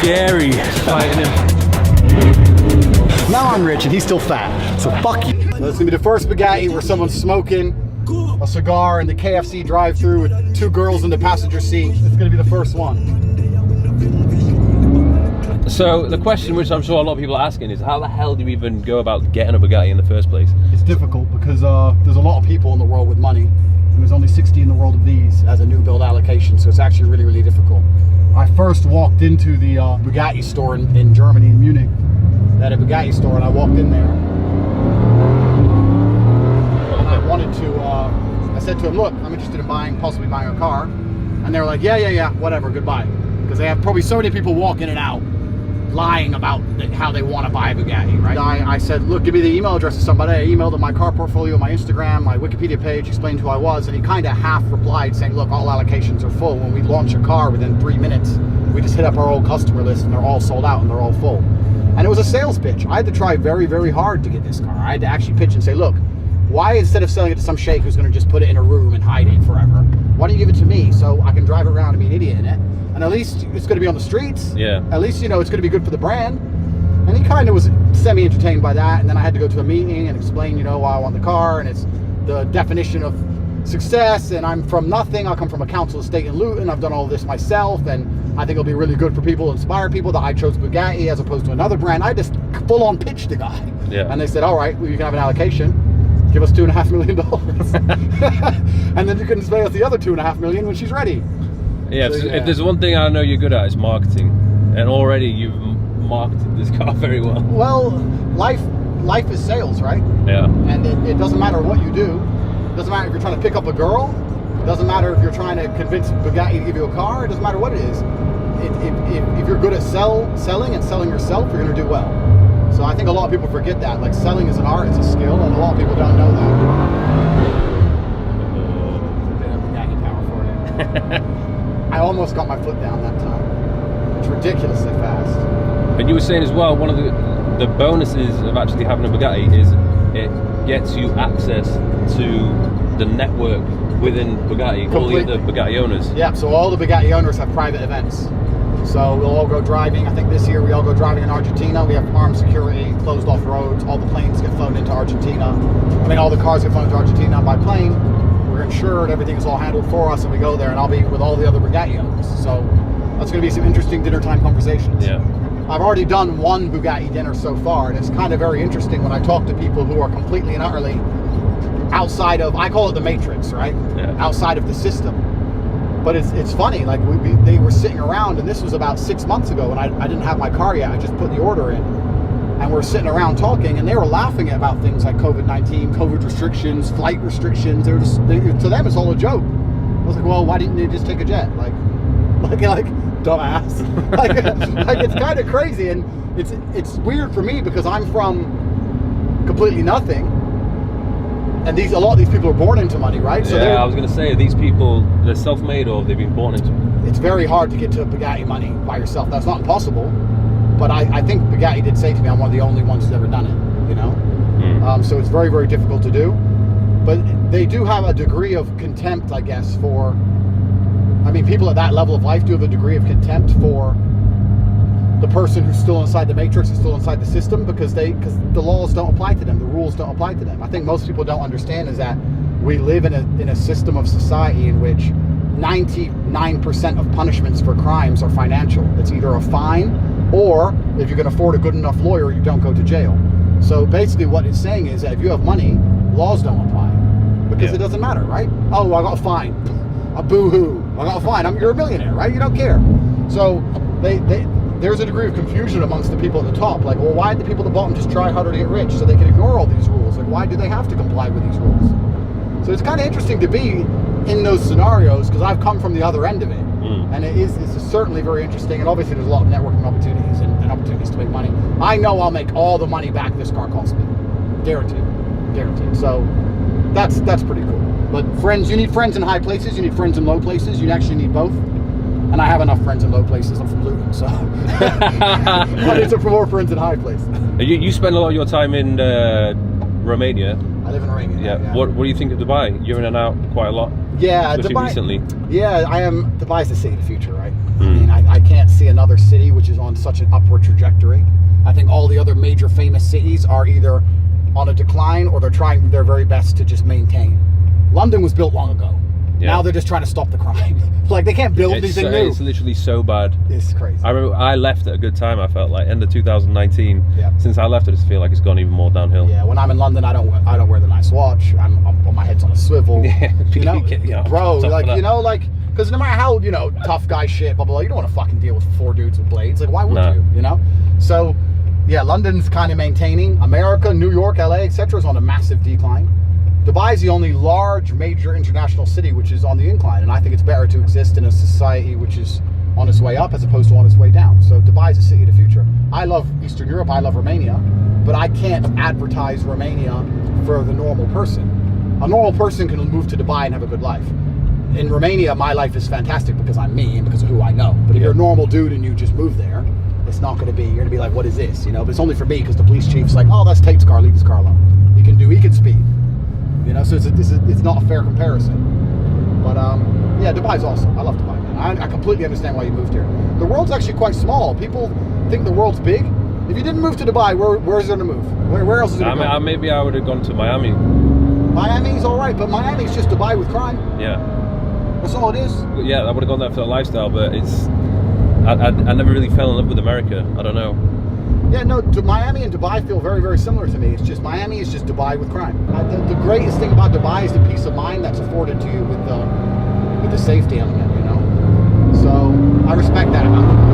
scary fighting him. Now I'm rich and he's still fat, so fuck you. So this is gonna be the first Bugatti where someone's smoking a cigar in the KFC drive-thru with 2 girls in the passenger seat. It's gonna be the first one. So the question, which I'm sure a lot of people are asking, is how the hell do you even go about getting a Bugatti in the first place? It's difficult because there's a lot of people in the world with money, and there's only 60 in the world of these as a new build allocation, so it's actually really, really difficult. I first walked into the Bugatti store in Germany, in Munich. They had a Bugatti store, and I walked in there. And I wanted to, I said to them, look, I'm interested in possibly buying a car. And they were like, yeah, whatever, goodbye. Because they have probably so many people walk in and out, lying about how they want to buy a Bugatti, right? I said, look, give me the email address of somebody. I emailed him my car portfolio, my Instagram, my Wikipedia page, explained who I was, and he kind of half replied saying, look, all allocations are full. When we launch a car within 3 minutes, we just hit up our old customer list and they're all sold out and they're all full. And it was a sales pitch. I had to try very, very hard to get this car. I had to actually pitch and say, look, why instead of selling it to some sheikh who's going to just put it in a room and hide it forever, why don't you give it to me so I can drive it around and be an idiot in it? And at least it's going to be on the streets. Yeah. At least, you know, it's going to be good for the brand. And he kind of was semi-entertained by that. And then I had to go to a meeting and explain, you know, why I want the car. And it's the definition of success. And I'm from nothing. I come from a council estate in Luton. I've done all this myself. And I think it'll be really good for people, inspire people that I chose Bugatti as opposed to another brand. I just full-on pitched the guy. Yeah. And they said, all right, well, you can have an allocation. Give us $2.5 million. And then you can pay us the other $2.5 million when she's ready. Yeah, so, if there's one thing I know you're good at, it's marketing, and already you've marketed this car very well. Well, life is sales, right? Yeah. And it doesn't matter what you do. It doesn't matter if you're trying to pick up a girl. It doesn't matter if you're trying to convince Bugatti to give you a car. It doesn't matter what it is. If you're good at selling and selling yourself, you're going to do well. So I think a lot of people forget that. Like, selling is an art, it's a skill, and a lot of people don't know that. A bit of Bugatti power for you. I almost got my foot down that time. It's ridiculously fast. But you were saying as well, one of the bonuses of actually having a Bugatti is it gets you access to the network within Bugatti, all the other Bugatti owners. Yeah, so all the Bugatti owners have private events. So we'll all go driving. I think this year we all go driving in Argentina. We have armed security, closed off roads. All the planes get flown into Argentina. I mean, all the cars get flown into Argentina by plane. We're insured, everything is all handled for us, and we go there, and I'll be with all the other Bugatti owners. So that's going to be some interesting dinner time conversations. Yeah. I've already done one Bugatti dinner so far, and it's kind of very interesting when I talk to people who are completely and utterly outside of, I call it the matrix, right? Yeah. Outside of the system. But it's funny, like they were sitting around, and this was about 6 months ago, and I didn't have my car yet. I just put the order in. And we're sitting around talking, and they were laughing about things like COVID-19, COVID restrictions, flight restrictions. To them, it's all a joke. I was like, well, why didn't they just take a jet? Like dumbass. like it's kind of crazy, and it's weird for me because I'm from completely nothing, and a lot of these people are born into money, right? So yeah, I was going to say, these people, they're self-made or they've been born into it. It's very hard to get to Bugatti money by yourself. That's not impossible. But I think Bugatti did say to me, I'm one of the only ones who's ever done it, you know? So it's very, very difficult to do. But they do have a degree of contempt, I guess, for... I mean, people at that level of life do have a degree of contempt for the person who's still inside the matrix, who's still inside the system, because the laws don't apply to them, the rules don't apply to them. I think most people don't understand is that we live in a system of society in which 99% of punishments for crimes are financial. It's either a fine, or if you can afford a good enough lawyer, you don't go to jail. So basically what it's saying is that if you have money, laws don't apply. Because it doesn't matter, right? Oh, I got a fine. A boo-hoo. I got a fine. You're a millionaire, right? You don't care. So there's a degree of confusion amongst the people at the top. Like, well, why did the people at the bottom just try harder to get rich so they can ignore all these rules? Like, why do they have to comply with these rules? So it's kind of interesting to be in those scenarios because I've come from the other end of it. And it's certainly very interesting, and obviously there's a lot of networking opportunities and opportunities to make money. I know I'll make all the money back this car cost me. Guaranteed. So that's pretty cool. But friends, you need friends in high places, you need friends in low places, you actually need both. And I have enough friends in low places, I'm from Luton, so I need some more friends in high places. You spend a lot of your time in Romania. I live in Romania. Yeah. What do you think of Dubai? You're in and out quite a lot. Yeah, especially Dubai. Recently. Yeah, I am. Dubai's the city of the future, right? I mean, I I can't see another city which is on such an upward trajectory. I think all the other major famous cities are either on a decline or they're trying their very best to just maintain. London was built long ago. Yeah. Now they're just trying to stop the crime. Like, they can't build anything new. It's literally so bad. It's crazy. I remember I left at a good time, I felt like, end of 2019. Yeah. Since I left, I just feel like it's gone even more downhill. Yeah, when I'm in London, I don't wear the nice watch. My head's on a swivel. Yeah. You know? Bro, like, you know, like, because no matter how, tough guy shit, blah, blah, blah, you don't want to fucking deal with 4 dudes with blades. Like, why would you, So, yeah, London's kind of maintaining. America, New York, LA, etc. is on a massive decline. Dubai is the only large major international city which is on the incline, and I think it's better to exist in a society which is on its way up as opposed to on its way down. So Dubai is a city of the future. I love Eastern Europe, I love Romania, but I can't advertise Romania for the normal person. A normal person can move to Dubai and have a good life. In Romania, my life is fantastic because I'm me and because of who I know. But if you're a normal dude and you just move there, it's not going to be, you're going to be like, what is this? But it's only for me because the police chief's like, oh, that's Tate's car, leave his car alone. He can speed. So it's not a fair comparison. But yeah, Dubai's awesome. I love Dubai, man. I completely understand why you moved here. The world's actually quite small. People think the world's big. If you didn't move to Dubai, where's it going to move? Where else is it going to go? Maybe I would have gone to Miami. Miami's all right, but Miami's just Dubai with crime. Yeah. That's all it is. Yeah, I would have gone there for the lifestyle, but I never really fell in love with America. I don't know. Yeah, no, Miami and Dubai feel very, very similar to me. It's just Miami is just Dubai with crime. The greatest thing about Dubai is the peace of mind that's afforded to you with the safety element, So I respect that about it.